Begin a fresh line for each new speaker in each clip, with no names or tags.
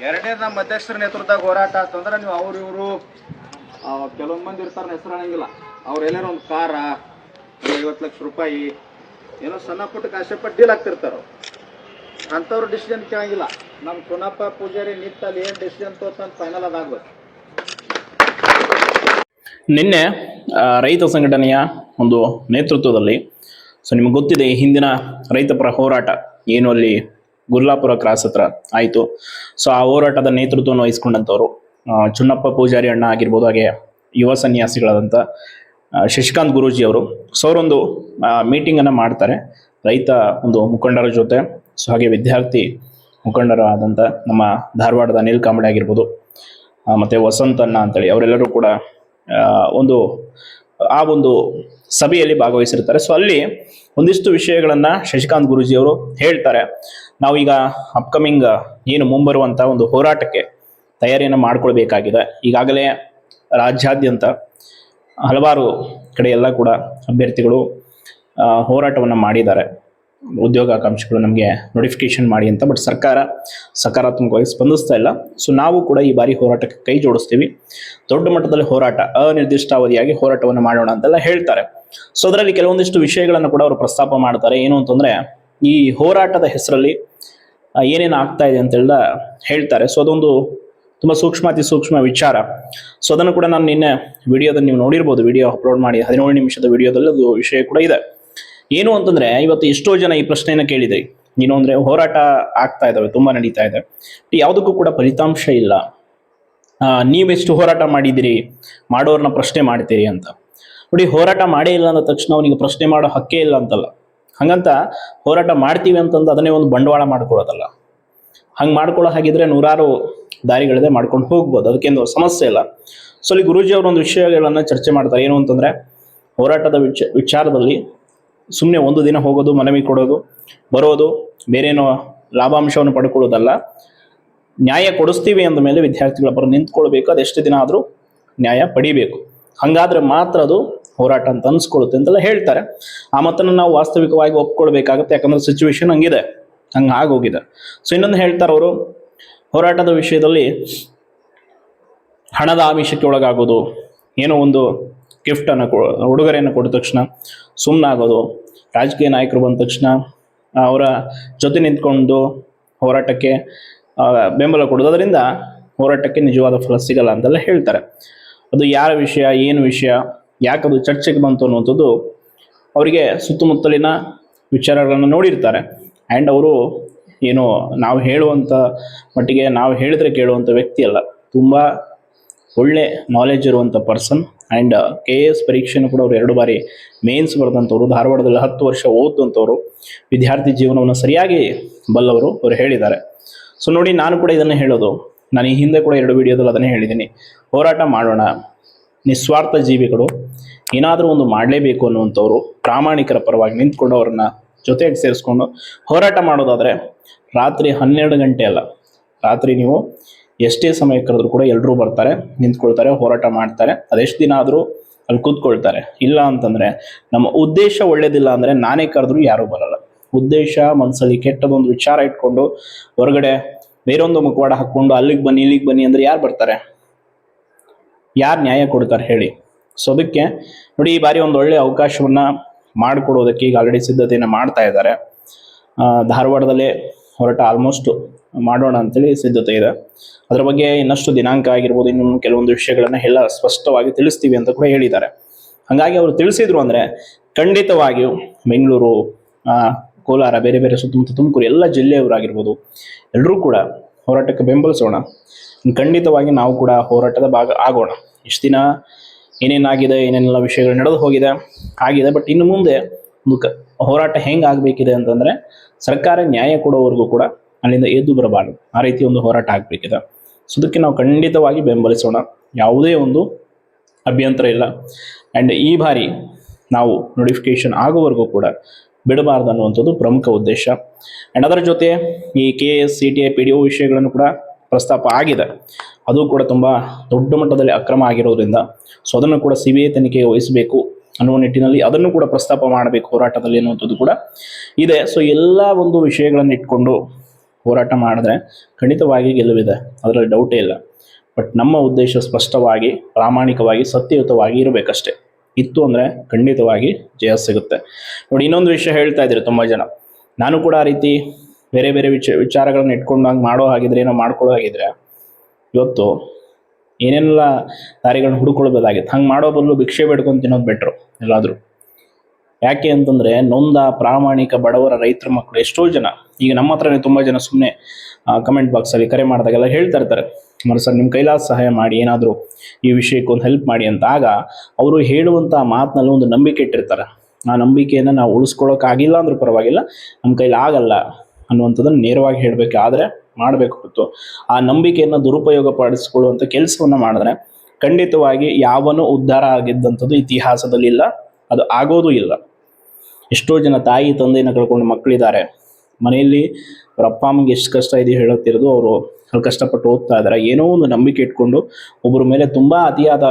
ಎರಡನೇ ನಮ್ಮ ಅಧ್ಯಕ್ಷರ ನೇತೃತ್ವದಾಗ ಹೋರಾಟ ಅಂತಂದ್ರೆ ನೀವು ಅವ್ರು ಇವರು ಕೆಲವೊಂದು ಮಂದಿ ಇರ್ತಾರೆ ಹೆಸರು ಅನ್ನಂಗಿಲ್ಲ. ಅವ್ರು ಎಲ್ಲಾರು ಒಂದು ಕಾರ 50 ಲಕ್ಷ ರೂಪಾಯಿ ಏನೋ ಸಣ್ಣ ಪುಟ್ಟ ಕಾಶೆಪಟ್ಟು ಡೀಲ್ ಆಗ್ತಿರ್ತಾರ. ಅಂಥವ್ರು ಡಿಸಿಷನ್ ಕೇಳಂಗಿಲ್ಲ. ನಮ್ಮ ಚುನಪ್ಪ ಪೂಜಾರಿ ನಿತ್ತಲ್ಲಿ ಏನು ಡಿಸಿಷನ್ ತೋರ್ಸಂತ ಫೈನಲ್ ಅದಾಗ್ಬೇಕು.
ನಿನ್ನೆ ರೈತ ಸಂಘಟನೆಯ ಒಂದು ನೇತೃತ್ವದಲ್ಲಿ ನಿಮಗೆ ಗೊತ್ತಿದೆ ಹಿಂದಿನ ರೈತ ಪರ ಹೋರಾಟ ಏನು ಅಲ್ಲಿ ಗುರ್ಲಾಪುರ ಕ್ರಾಸ್ ಹತ್ರ ಆಯಿತು. ಆ ಹೋರಾಟದ ನೇತೃತ್ವವನ್ನು ವಹಿಸ್ಕೊಂಡಂಥವ್ರು ಚುನ್ನಪ್ಪ ಪೂಜಾರಿ ಅಣ್ಣ ಆಗಿರ್ಬೋದು, ಹಾಗೆ ಯುವ ಸನ್ಯಾಸಿಗಳಾದಂಥ ಶಶಿಕಾಂತ್ ಗುರೂಜಿ ಅವರು. ಅವರೊಂದು ಮೀಟಿಂಗನ್ನು ಮಾಡ್ತಾರೆ ರೈತ ಒಂದು ಮುಖಂಡರ ಜೊತೆ. ಹಾಗೆ ವಿದ್ಯಾರ್ಥಿ ಮುಖಂಡರಾದಂಥ ನಮ್ಮ ಧಾರವಾಡದ ಅನಿಲ್ ಕಾಂಬಳೆ ಆಗಿರ್ಬೋದು, ಮತ್ತು ವಸಂತ್ ಅಣ್ಣ ಅಂತೇಳಿ ಅವರೆಲ್ಲರೂ ಕೂಡ ಒಂದು ಸಭೆಯಲ್ಲಿ ಭಾಗವಹಿಸಿರ್ತಾರೆ. ಅಲ್ಲಿ ಒಂದಿಷ್ಟು ವಿಷಯಗಳನ್ನು ಶಶಿಕಾಂತ್ ಗುರೂಜಿ ಅವರು ಹೇಳ್ತಾರೆ. ನಾವೀಗ ಅಪ್ಕಮಿಂಗ್ ಏನು ಮುಂಬರುವಂಥ ಒಂದು ಹೋರಾಟಕ್ಕೆ ತಯಾರಿಯನ್ನು ಮಾಡ್ಕೊಳ್ಬೇಕಾಗಿದೆ. ಈಗಾಗಲೇ ರಾಜ್ಯಾದ್ಯಂತ ಹಲವಾರು ಕಡೆ ಎಲ್ಲ ಕೂಡ ಅಭ್ಯರ್ಥಿಗಳು ಹೋರಾಟವನ್ನು ಮಾಡಿದ್ದಾರೆ. ಉದ್ಯೋಗಾಕಾಂಕ್ಷಿಗಳು ನಮಗೆ ನೋಟಿಫಿಕೇಶನ್ ಮಾಡಿ ಅಂತ. ಬಟ್ ಸರ್ಕಾರ ಸಕಾರಾತ್ಮಕವಾಗಿ ಸ್ಪಂದಿಸ್ತಾ ಇಲ್ಲ. ನಾವು ಕೂಡ ಈ ಬಾರಿ ಹೋರಾಟಕ್ಕೆ ಕೈ ಜೋಡಿಸ್ತೀವಿ. ದೊಡ್ಡ ಮಟ್ಟದಲ್ಲಿ ಹೋರಾಟ, ಅನಿರ್ದಿಷ್ಟಾವಧಿಯಾಗಿ ಹೋರಾಟವನ್ನು ಮಾಡೋಣ ಅಂತೆಲ್ಲ ಹೇಳ್ತಾರೆ. ಅದರಲ್ಲಿ ಕೆಲವೊಂದಿಷ್ಟು ವಿಷಯಗಳನ್ನು ಕೂಡ ಅವರು ಪ್ರಸ್ತಾಪ ಮಾಡ್ತಾರೆ. ಏನು ಅಂತಂದರೆ ಈ ಹೋರಾಟದ ಹೆಸರಲ್ಲಿ ಏನೇನು ಆಗ್ತಾ ಇದೆ ಅಂತೆಲ್ಲ ಹೇಳ್ತಾರೆ. ಅದೊಂದು ತುಂಬ ಅತಿ ಸೂಕ್ಷ್ಮ ವಿಚಾರ. ಅದನ್ನು ಕೂಡ ನಾನು ನಿನ್ನೆ ವಿಡಿಯೋದಲ್ಲಿ ನೀವು ನೋಡಿರ್ಬೋದು. ವಿಡಿಯೋ ಅಪ್ಲೋಡ್ ಮಾಡಿ 17 ನಿಮಿಷದ ವಿಡಿಯೋದಲ್ಲಿ ಅದು ವಿಷಯ ಕೂಡ ಇದೆ. ಏನು ಅಂತಂದರೆ ಇವತ್ತು ಎಷ್ಟೋ ಜನ ಈ ಪ್ರಶ್ನೆಯನ್ನು ಕೇಳಿದ್ರಿ. ಏನು ಅಂದರೆ ಹೋರಾಟ ಆಗ್ತಾ ಇದ್ದಾವೆ, ತುಂಬ ನಡೀತಾ ಇದೆ, ಯಾವುದಕ್ಕೂ ಕೂಡ ಫಲಿತಾಂಶ ಇಲ್ಲ, ನೀವೆಷ್ಟು ಹೋರಾಟ ಮಾಡಿದ್ದೀರಿ, ಮಾಡೋರನ್ನ ಪ್ರಶ್ನೆ ಮಾಡ್ತೀರಿ ಅಂತ. ನೋಡಿ, ಹೋರಾಟ ಮಾಡೇ ಇಲ್ಲ ಅಂದ ತಕ್ಷಣ ಅವನಿಗೆ ಪ್ರಶ್ನೆ ಮಾಡೋ ಹಕ್ಕೇ ಇಲ್ಲ ಅಂತಲ್ಲ. ಹಂಗಂತ ಹೋರಾಟ ಮಾಡ್ತೀವಿ ಅಂತಂದು ಅದನ್ನೇ ಒಂದು ಬಂಡವಾಳ ಮಾಡ್ಕೊಳ್ಳೋದಲ್ಲ. ಹಂಗೆ ಮಾಡ್ಕೊಳ್ಳೋ ಹಾಗಿದ್ರೆ ನೂರಾರು ದಾರಿಗಳಿದೆ, ಮಾಡ್ಕೊಂಡು ಹೋಗ್ಬೋದು, ಅದಕ್ಕೇನು ಸಮಸ್ಯೆ ಇಲ್ಲ. ಅಲ್ಲಿ ಗುರೂಜಿ ಅವರು ಒಂದು ವಿಷಯಗಳನ್ನು ಚರ್ಚೆ ಮಾಡ್ತಾರೆ. ಏನು ಅಂತಂದರೆ ಹೋರಾಟದ ವಿಚಾರದಲ್ಲಿ ಸುಮ್ಮನೆ ಒಂದು ದಿನ ಹೋಗೋದು, ಮನವಿ ಕೊಡೋದು, ಬರೋದು, ಬೇರೇನೋ ಲಾಭಾಂಶವನ್ನು ಪಡ್ಕೊಳ್ಳೋದಲ್ಲ. ನ್ಯಾಯ ಕೊಡಿಸ್ತೀವಿ ಅಂದ ಮೇಲೆ ವಿದ್ಯಾರ್ಥಿಗಳ ಪರ ನಿಂತ್ಕೊಳ್ಬೇಕು. ಅದೆಷ್ಟು ದಿನ ಆದರೂ ನ್ಯಾಯ ಪಡಿಬೇಕು. ಹಾಗಾದ್ರೆ ಮಾತ್ರ ಅದು ಹೋರಾಟ ಅಂತ ಅನ್ಸ್ಕೊಳ್ಳುತ್ತೆ ಅಂತೆಲ್ಲ ಹೇಳ್ತಾರೆ. ಆ ಮತ್ತನ್ನು ನಾವು ವಾಸ್ತವಿಕವಾಗಿ ಒಪ್ಕೊಳ್ಬೇಕಾಗುತ್ತೆ. ಯಾಕಂದ್ರೆ ಸಿಚುವೇಶನ್ ಹಂಗಿದೆ, ಹಂಗೆ ಆಗೋಗಿದೆ. ಇನ್ನೊಂದು ಹೇಳ್ತಾರೆ ಅವರು, ಹೋರಾಟದ ವಿಷಯದಲ್ಲಿ ಹಣದ ಆಮಿಷಕ್ಕೆ ಒಳಗಾಗೋದು, ಏನೋ ಒಂದು ಗಿಫ್ಟನ್ನು ಉಡುಗೊರೆಯನ್ನು ಕೊಡಿದ ತಕ್ಷಣ ಸುಮ್ಮನಾಗೋದು, ರಾಜಕೀಯ ನಾಯಕರು ಬಂದ ತಕ್ಷಣ ಅವರ ಜೊತೆ ನಿಂತ್ಕೊಂಡು ಹೋರಾಟಕ್ಕೆ ಬೆಂಬಲ ಕೊಡೋದು, ಅದರಿಂದ ಹೋರಾಟಕ್ಕೆ ನಿಜವಾದ ಫಲ ಸಿಗಲ್ಲ ಅಂತೆಲ್ಲ ಹೇಳ್ತಾರೆ. ಅದು ಯಾರ ವಿಷಯ, ಏನು ವಿಷಯ, ಯಾಕದು ಚರ್ಚೆಗೆ ಬಂತು ಅನ್ನುವಂಥದ್ದು ಅವರಿಗೆ ಸುತ್ತಮುತ್ತಲಿನ ವಿಚಾರಗಳನ್ನು ನೋಡಿರ್ತಾರೆ. ಆ್ಯಂಡ್ ಅವರು ಏನು ನಾವು ಹೇಳುವಂಥ ಮಟ್ಟಿಗೆ ನಾವು ಹೇಳಿದ್ರೆ ಕೇಳುವಂಥ ವ್ಯಕ್ತಿ ಅಲ್ಲ. ತುಂಬ ಒಳ್ಳೆ ನಾಲೆಜ್ ಇರುವಂಥ ಪರ್ಸನ್. ಆ್ಯಂಡ್ KS ಪರೀಕ್ಷೆನೂ ಕೂಡ ಅವರು 2 ಬಾರಿ ಮೇನ್ಸ್ ಬರೆದಂಥವ್ರು, ಧಾರವಾಡದಲ್ಲಿ 10 ವರ್ಷ ಓದಂಥವ್ರು, ವಿದ್ಯಾರ್ಥಿ ಜೀವನವನ್ನು ಸರಿಯಾಗಿ ಬಲ್ಲವರು ಅವರು ಹೇಳಿದ್ದಾರೆ. ನೋಡಿ, ನಾನು ಕೂಡ ಇದನ್ನು ಹೇಳೋದು, ನಾನು ಈ ಹಿಂದೆ ಕೂಡ 2 ವಿಡಿಯೋದಲ್ಲಿ ಅದನ್ನೇ ಹೇಳಿದ್ದೀನಿ. ಹೋರಾಟ ಮಾಡೋಣ, ನಿಸ್ವಾರ್ಥ ಜೀವಿಗಳು, ಏನಾದರೂ ಒಂದು ಮಾಡಲೇಬೇಕು ಅನ್ನುವಂಥವ್ರು, ಪ್ರಾಮಾಣಿಕರ ಪರವಾಗಿ ನಿಂತ್ಕೊಂಡು ಅವ್ರನ್ನ ಜೊತೆಗೆ ಸೇರಿಸ್ಕೊಂಡು ಹೋರಾಟ ಮಾಡೋದಾದರೆ ರಾತ್ರಿ 12 ಗಂಟೆ ಅಲ್ಲ, ರಾತ್ರಿ ನೀವು ಎಷ್ಟೇ ಸಮಯ ಕರೆದ್ರೂ ಕೂಡ ಎಲ್ಲರೂ ಬರ್ತಾರೆ, ನಿಂತ್ಕೊಳ್ತಾರೆ, ಹೋರಾಟ ಮಾಡ್ತಾರೆ. ಅದೆಷ್ಟು ದಿನ ಆದರೂ ಅಲ್ಲಿ ಕೂತ್ಕೊಳ್ತಾರೆ. ಇಲ್ಲ ಅಂತಂದರೆ ನಮ್ಮ ಉದ್ದೇಶ ಒಳ್ಳೇದಿಲ್ಲ ಅಂದರೆ ನಾನೇ ಕರೆದ್ರೂ ಯಾರೂ ಬರಲ್ಲ. ಉದ್ದೇಶ ಮನಸ್ಸಲ್ಲಿ ಕೆಟ್ಟದೊಂದು ವಿಚಾರ ಇಟ್ಕೊಂಡು ಹೊರಗಡೆ ಬೇರೊಂದು ಮುಖವಾಡ ಹಾಕ್ಕೊಂಡು ಅಲ್ಲಿಗೆ ಬನ್ನಿ ಇಲ್ಲಿಗೆ ಬನ್ನಿ ಅಂದರೆ ಯಾರು ಬರ್ತಾರೆ, ಯಾರು ನ್ಯಾಯ ಕೊಡ್ತಾರೆ ಹೇಳಿ? ಅದಕ್ಕೆ ನೋಡಿ, ಈ ಬಾರಿ ಒಂದು ಒಳ್ಳೆಯ ಅವಕಾಶವನ್ನು ಮಾಡಿಕೊಡೋದಕ್ಕೆ ಈಗ ಆಲ್ರೆಡಿ ಸಿದ್ಧತೆಯನ್ನು ಮಾಡ್ತಾ ಇದ್ದಾರೆ. ಧಾರವಾಡದಲ್ಲೇ ಹೋರಾಟ ಆಲ್ಮೋಸ್ಟ್ ಮಾಡೋಣ ಅಂತೇಳಿ ಸಿದ್ಧತೆ ಇದೆ. ಅದರ ಬಗ್ಗೆ ಇನ್ನಷ್ಟು ದಿನಾಂಕ ಆಗಿರ್ಬೋದು, ಇನ್ನೊಂದು ಕೆಲವೊಂದು ವಿಷಯಗಳನ್ನು ಎಲ್ಲ ಸ್ಪಷ್ಟವಾಗಿ ತಿಳಿಸ್ತೀವಿ ಅಂತ ಕೂಡ ಹೇಳಿದ್ದಾರೆ. ಹಾಗಾಗಿ ಅವರು ತಿಳಿಸಿದ್ರು ಅಂದರೆ ಖಂಡಿತವಾಗಿಯೂ ಬೆಂಗಳೂರು, ಕೋಲಾರ, ಬೇರೆ ಬೇರೆ ಸುತ್ತಮುತ್ತ ತುಮಕೂರು ಎಲ್ಲ ಜಿಲ್ಲೆಯವರಾಗಿರ್ಬೋದು, ಎಲ್ಲರೂ ಕೂಡ ಹೋರಾಟಕ್ಕೆ ಬೆಂಬಲಿಸೋಣ. ಖಂಡಿತವಾಗಿ ನಾವು ಕೂಡ ಹೋರಾಟದ ಭಾಗ ಆಗೋಣ. ಇಷ್ಟು ದಿನ ಏನೇನಾಗಿದೆ, ಏನೇನೆಲ್ಲ ವಿಷಯಗಳು ನಡೆದು ಆಗಿದೆ. ಬಟ್ ಇನ್ನು ಮುಂದೆ ಹೋರಾಟ ಹೆಂಗೆ ಆಗಬೇಕಿದೆ ಅಂತಂದರೆ ಸರ್ಕಾರ ನ್ಯಾಯ ಕೊಡೋವರೆಗೂ ಕೂಡ ಅಲ್ಲಿಂದ ಎದ್ದು ಬರಬಾರ್ದು. ಆ ರೀತಿ ಒಂದು ಹೋರಾಟ ಆಗಬೇಕಿದೆ. ಅದಕ್ಕೆ ನಾವು ಖಂಡಿತವಾಗಿ ಬೆಂಬಲಿಸೋಣ. ಯಾವುದೇ ಒಂದು ಅಭ್ಯಂತರ ಇಲ್ಲ. ಆ್ಯಂಡ್ ಈ ಬಾರಿ ನಾವು ನೋಟಿಫಿಕೇಶನ್ ಆಗೋವರೆಗೂ ಕೂಡ ಬಿಡಬಾರ್ದು ಅನ್ನುವಂಥದ್ದು ಪ್ರಮುಖ ಉದ್ದೇಶ. ಆ್ಯಂಡ್ ಅದರ ಜೊತೆ ಈ KS, CTI, PDO ವಿಷಯಗಳನ್ನು ಕೂಡ ಪ್ರಸ್ತಾಪ ಆಗಿದೆ. ಅದು ಕೂಡ ತುಂಬ ದೊಡ್ಡ ಮಟ್ಟದಲ್ಲಿ ಅಕ್ರಮ ಆಗಿರೋದ್ರಿಂದ ಅದನ್ನು ಕೂಡ CBI ತನಿಖೆಗೆ ವಹಿಸಬೇಕು ಅನ್ನುವ ನಿಟ್ಟಿನಲ್ಲಿ ಅದನ್ನು ಕೂಡ ಪ್ರಸ್ತಾಪ ಮಾಡಬೇಕು ಹೋರಾಟದಲ್ಲಿ ಅನ್ನುವಂಥದ್ದು ಕೂಡ ಇದೆ. ಎಲ್ಲ ಒಂದು ವಿಷಯಗಳನ್ನು ಇಟ್ಕೊಂಡು ಹೋರಾಟ ಮಾಡಿದ್ರೆ ಖಂಡಿತವಾಗಿ ಗೆಲುವಿದೆ, ಅದರಲ್ಲಿ ಡೌಟೇ ಇಲ್ಲ. ಬಟ್ ನಮ್ಮ ಉದ್ದೇಶ ಸ್ಪಷ್ಟವಾಗಿ, ಪ್ರಾಮಾಣಿಕವಾಗಿ, ಸತ್ಯಯುತವಾಗಿ ಇರಬೇಕಷ್ಟೇ. ಇತ್ತು ಅಂದರೆ ಖಂಡಿತವಾಗಿ ಜಯ ಸಿಗುತ್ತೆ. ನೋಡಿ, ಇನ್ನೊಂದು ವಿಷಯ ಹೇಳ್ತಾ ಇದ್ದೀರಿ ತುಂಬ ಜನ, ನಾನು ಕೂಡ ಆ ರೀತಿ ಬೇರೆ ಬೇರೆ ವಿಚಾರಗಳನ್ನ ಇಟ್ಕೊಂಡು ಹಂಗೆ ಮಾಡೋ ಹಾಗಿದ್ರೆ, ಏನೋ ಮಾಡ್ಕೊಳ್ಳೋ ಹಾಗಿದ್ರೆ ಇವತ್ತು ಏನೆಲ್ಲ ದಾರಿಗಳನ್ನ ಹುಡುಕೊಳ್ಬೋದಾಗಿತ್ತು. ಹಂಗೆ ಮಾಡೋ ಬದಲು ಭಿಕ್ಷೆ ಬೇಡ್ಕೊಂಡು ತಿನ್ನೋದು ಬೆಟ್ರು ಎಲ್ಲಾದರೂ. ಯಾಕೆ ಅಂತಂದರೆ, ನೊಂದ ಪ್ರಾಮಾಣಿಕ ಬಡವರ ರೈತರ ಮಕ್ಕಳು ಎಷ್ಟೋ ಜನ ಈಗ ನಮ್ಮ ಹತ್ರನೇ ತುಂಬ ಜನ ಸುಮ್ಮನೆ ಕಮೆಂಟ್ ಬಾಕ್ಸಲ್ಲಿ ಕರೆ ಮಾಡಿದಾಗೆಲ್ಲ ಹೇಳ್ತಾ ಇರ್ತಾರೆ, ಸರ್ ನಿಮ್ಮ ಕೈಲಾದ ಸಹಾಯ ಮಾಡಿ, ಏನಾದರೂ ಈ ವಿಷಯಕ್ಕೆ ಒಂದು ಹೆಲ್ಪ್ ಮಾಡಿ ಅಂತ. ಆಗ ಅವರು ಹೇಳುವಂಥ ಮಾತಿನಲ್ಲಿ ಒಂದು ನಂಬಿಕೆ ಇಟ್ಟಿರ್ತಾರೆ. ಆ ನಂಬಿಕೆಯನ್ನು ನಾವು ಉಳಿಸ್ಕೊಳ್ಳೋಕ್ಕಾಗಿಲ್ಲ ಅಂದ್ರೂ ಪರವಾಗಿಲ್ಲ, ನಮ್ಮ ಕೈಲಿ ಆಗಲ್ಲ ಅನ್ನುವಂಥದ್ದನ್ನು ನೇರವಾಗಿ ಹೇಳಬೇಕಾದ್ರೆ ಮಾಡಬೇಕು ಹೊರತು ಆ ನಂಬಿಕೆಯನ್ನು ದುರುಪಯೋಗ ಪಡಿಸ್ಕೊಳ್ಳುವಂಥ ಕೆಲಸವನ್ನು ಮಾಡಿದ್ರೆ ಖಂಡಿತವಾಗಿ ಯಾವನೂ ಉದ್ಧಾರ ಆಗಿದ್ದಂಥದ್ದು ಇತಿಹಾಸದಲ್ಲಿ ಇಲ್ಲ, ಅದು ಆಗೋದು ಇಲ್ಲ. ಎಷ್ಟೋ ಜನ ತಾಯಿ ತಂದೆಯನ್ನು ಕಳ್ಕೊಂಡು ಮಕ್ಕಳಿದ್ದಾರೆ, ಮನೆಯಲ್ಲಿ ಅವ್ರ ಅಪ್ಪ ಅಮ್ಮಗೆ ಎಷ್ಟು ಕಷ್ಟ ಇದೆ ಹೇಳುತ್ತಿರೋದು, ಅವರು ಕಷ್ಟಪಟ್ಟು ಓದ್ತಾ ಇದ್ದಾರೆ. ಏನೋ ಒಂದು ನಂಬಿಕೆ ಇಟ್ಕೊಂಡು ಒಬ್ಬರ ಮೇಲೆ ತುಂಬ ಅತಿಯಾದ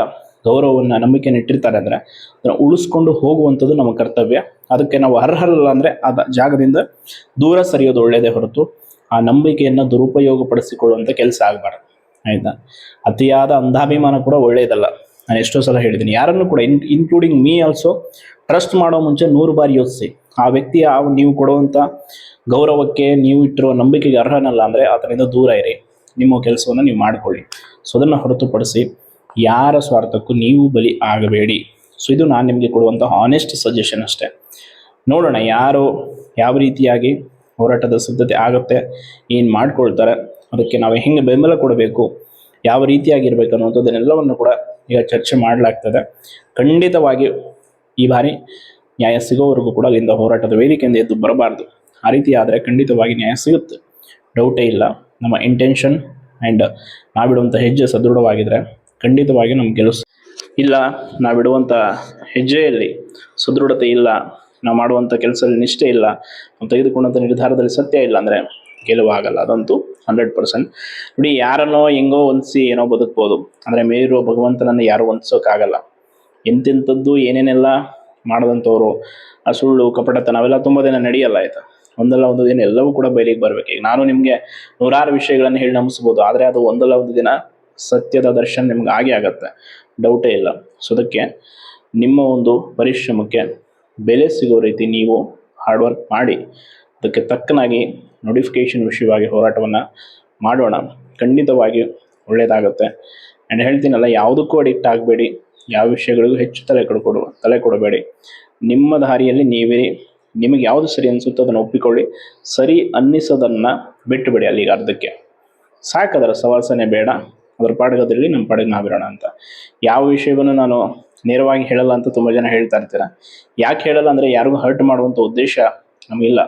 ಗೌರವವನ್ನು, ನಂಬಿಕೆಯನ್ನು ಇಟ್ಟಿರ್ತಾರೆ ಅಂದರೆ ಅದನ್ನು ಉಳಿಸ್ಕೊಂಡು ಹೋಗುವಂಥದ್ದು ನಮ್ಮ ಕರ್ತವ್ಯ. ಅದಕ್ಕೆ ನಾವು ಅರ್ಹರಲ್ಲ ಅಂದರೆ ಆ ಜಾಗದಿಂದ ದೂರ ಸರಿಯೋದು ಒಳ್ಳೆಯದೇ ಹೊರತು ಆ ನಂಬಿಕೆಯನ್ನು ದುರುಪಯೋಗಪಡಿಸಿಕೊಳ್ಳುವಂಥ ಕೆಲಸ ಆಗಬಾರ್ದು, ಆಯಿತಾ. ಅತಿಯಾದ ಅಂಧಾಭಿಮಾನ ಕೂಡ ಒಳ್ಳೆಯದಲ್ಲ. ನಾನು ಎಷ್ಟೋ ಸಲ ಹೇಳಿದ್ದೀನಿ, ಯಾರನ್ನು ಕೂಡ ಇನ್ಕ್ಲೂಡಿಂಗ್ ಮೀ ಆಲ್ಸೋ, ಟ್ರಸ್ಟ್ ಮಾಡೋ ಮುಂಚೆ 100 ಬಾರಿ ಯೋಚಿಸಿ. ಆ ವ್ಯಕ್ತಿಯ ನೀವು ಕೊಡುವಂಥ ಗೌರವಕ್ಕೆ, ನೀವು ಇಟ್ಟಿರುವ ನಂಬಿಕೆಗೆ ಅರ್ಹನಲ್ಲ ಅಂದರೆ ಅದರಿಂದ ದೂರ ಇರಿ, ನಿಮ್ಮ ಕೆಲಸವನ್ನು ನೀವು ಮಾಡಿಕೊಳ್ಳಿ. ಸೊ ಅದನ್ನು ಹೊರತುಪಡಿಸಿ ಯಾರ ಸ್ವಾರ್ಥಕ್ಕೂ ನೀವು ಬಲಿ ಆಗಬೇಡಿ. ಸೊ ಇದು ನಾನು ನಿಮಗೆ ಕೊಡುವಂಥ ಹಾನೆಸ್ಟ್ ಸಜೆಷನ್ ಅಷ್ಟೇ. ನೋಡೋಣ ಯಾರು ಯಾವ ರೀತಿಯಾಗಿ ಹೋರಾಟದ ಸಿದ್ಧತೆ ಆಗುತ್ತೆ, ಏನು ಮಾಡ್ಕೊಳ್ತಾರೆ, ಅದಕ್ಕೆ ನಾವು ಹೆಂಗೆ ಬೆಂಬಲ ಕೊಡಬೇಕು, ಯಾವ ರೀತಿಯಾಗಿರ್ಬೇಕು ಅನ್ನೋಂಥದ್ದನ್ನೆಲ್ಲವನ್ನು ಕೂಡ ಈಗ ಚರ್ಚೆ ಮಾಡಲಾಗ್ತದೆ. ಖಂಡಿತವಾಗಿ ಈ ಬಾರಿ ನ್ಯಾಯ ಸಿಗೋವರೆಗೂ ಕೂಡ ಅಲ್ಲಿಂದ ಹೋರಾಟದ ವೇದಿಕೆಯಿಂದ ಎದ್ದು ಬರಬಾರ್ದು. ಆ ರೀತಿ ಆದರೆ ಖಂಡಿತವಾಗಿ ನ್ಯಾಯ ಸಿಗುತ್ತೆ, ಡೌಟೇ ಇಲ್ಲ. ನಮ್ಮ ಇಂಟೆನ್ಷನ್ ಆ್ಯಂಡ್ ನಾವಿಡುವಂಥ ಹೆಜ್ಜೆ ಸದೃಢವಾಗಿದ್ದರೆ ಖಂಡಿತವಾಗಿ ನಮ್ಗೆ ಗೆಲ್ಲಿಸ್. ಇಲ್ಲ, ನಾವಿಡುವಂಥ ಹೆಜ್ಜೆಯಲ್ಲಿ ಸದೃಢತೆ ಇಲ್ಲ, ನಾವು ಮಾಡುವಂಥ ಕೆಲಸದಲ್ಲಿ ನಿಷ್ಠೆ ಇಲ್ಲ, ನಾವು ತೆಗೆದುಕೊಂಡಂಥ ನಿರ್ಧಾರದಲ್ಲಿ ಸತ್ಯ ಇಲ್ಲ ಅಂದರೆ ಗೆಲುವಾಗಲ್ಲ, ಅದಂತೂ 100%. ನೋಡಿ, ಯಾರನ್ನೋ ಹೆಂಗೋ ಹೊಂದಿಸಿ ಏನೋ ಬದುಕ್ಬೋದು, ಅಂದರೆ ಮೇಲಿರುವ ಭಗವಂತನನ್ನು ಯಾರು ಹೊಂದಿಸೋಕ್ಕಾಗಲ್ಲ. ಎಂತೆಂಥದ್ದು ಏನೇನೆಲ್ಲ ಮಾಡಿದಂಥವ್ರು, ಆ ಸುಳ್ಳು ಕಪಟತನ ಅವೆಲ್ಲ ತುಂಬ ದಿನ ನಡೆಯಲ್ಲ, ಆಯಿತಾ. ಒಂದಲ್ಲ ಒಂದು ದಿನ ಎಲ್ಲವೂ ಕೂಡ ಬಯಲಿಗೆ ಬರಬೇಕು. ಈಗ ನಾನು ನಿಮಗೆ ನೂರಾರು ವಿಷಯಗಳನ್ನು ಹೇಳಿ ನಂಬಿಸ್ಬೋದು, ಆದರೆ ಅದು ಒಂದಲ್ಲ ಒಂದು ದಿನ ಸತ್ಯದ ದರ್ಶನ ನಿಮ್ಗೆ ಆಗತ್ತೆ, ಡೌಟೇ ಇಲ್ಲ. ಸೊ ಅದಕ್ಕೆ ನಿಮ್ಮ ಒಂದು ಪರಿಶ್ರಮಕ್ಕೆ ಬೆಲೆ ಸಿಗೋ ರೀತಿ ನೀವು ಹಾರ್ಡ್ ವರ್ಕ್ ಮಾಡಿ, ಅದಕ್ಕೆ ತಕ್ಕನಾಗಿ ನೋಟಿಫಿಕೇಷನ್ ವಿಷಯವಾಗಿ ಹೋರಾಟವನ್ನು ಮಾಡೋಣ. ಖಂಡಿತವಾಗಿ ಒಳ್ಳೆಯದಾಗುತ್ತೆ. ಆ್ಯಂಡ್ ಹೇಳ್ತೀನಲ್ಲ, ಯಾವುದಕ್ಕೂ ಅಡಿಕ್ಟ್ ಆಗಬೇಡಿ, ಯಾವ ವಿಷಯಗಳಿಗೂ ಹೆಚ್ಚು ತಲೆ ಕೊಡಬೇಡಿ. ನಿಮ್ಮ ದಾರಿಯಲ್ಲಿ ನೀವೇ, ನಿಮಗೆ ಯಾವುದು ಸರಿ ಅನಿಸುತ್ತೋ ಅದನ್ನು ಒಪ್ಪಿಕೊಳ್ಳಿ. ಸರಿ ಅನ್ನಿಸೋದನ್ನು ಬಿಟ್ಟುಬಿಡಿ, ಅಲ್ಲಿಗೆ ಅರ್ಧಕ್ಕೆ ಸಾಕದರ ಸವಾಸನೆ ಬೇಡ, ಅದರ ಪಾಡಗದಲ್ಲಿ ನಮ್ಮ ಪಾಡಿಗೆ ನಾವಿರೋಣ ಅಂತ. ಯಾವ ವಿಷಯವನ್ನು ನಾನು ನೇರವಾಗಿ ಹೇಳಲ್ಲ ಅಂತ ತುಂಬ ಜನ ಹೇಳ್ತಾ ಇರ್ತೀರ. ಯಾಕೆ ಹೇಳಲ್ಲ ಅಂದರೆ, ಯಾರಿಗೂ ಹರ್ಟ್ ಮಾಡುವಂಥ ಉದ್ದೇಶ ನಮಗಿಲ್ಲ.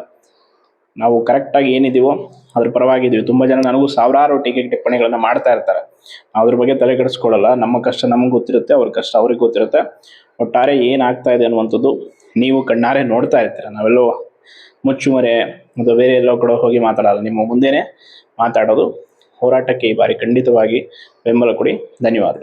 ನಾವು ಕರೆಕ್ಟಾಗಿ ಏನಿದ್ದೀವೋ ಅದ್ರ ಪರವಾಗಿದ್ದೀವಿ. ತುಂಬ ಜನ ನನಗೂ ಸಾವಿರಾರು ಟೀಕೆ ಟಿಪ್ಪಣಿಗಳನ್ನು ಮಾಡ್ತಾ ಇರ್ತಾರೆ. ನಾವು ಅದ್ರ ಬಗ್ಗೆ ತಲೆ ಕೆಡಿಸ್ಕೊಳ್ಳಲ್ಲ. ನಮ್ಮ ಕಷ್ಟ ನಮಗೆ ಗೊತ್ತಿರುತ್ತೆ, ಅವ್ರ ಕಷ್ಟ ಅವ್ರಿಗೆ ಗೊತ್ತಿರುತ್ತೆ. ಒಟ್ಟಾರೆ ಏನಾಗ್ತಾ ಇದೆ ಅನ್ನುವಂಥದ್ದು ನೀವು ಕಣ್ಣಾರೆ ನೋಡ್ತಾ ಇರ್ತೀರ. ನಾವೆಲ್ಲೋ ಮುಚ್ಚುಮರೆ ಮತ್ತು ಬೇರೆ ಎಲ್ಲೋ ಕೂಡ ಹೋಗಿ ಮಾತಾಡಲ್ಲ, ನಿಮ್ಮ ಮುಂದೆನೇ ಮಾತಾಡೋದು. ಹೋರಾಟಕ್ಕೆ ಈ ಬಾರಿ ಖಂಡಿತವಾಗಿ ಬೆಂಬಲ ಕೊಡಿ. ಧನ್ಯವಾದಗಳು.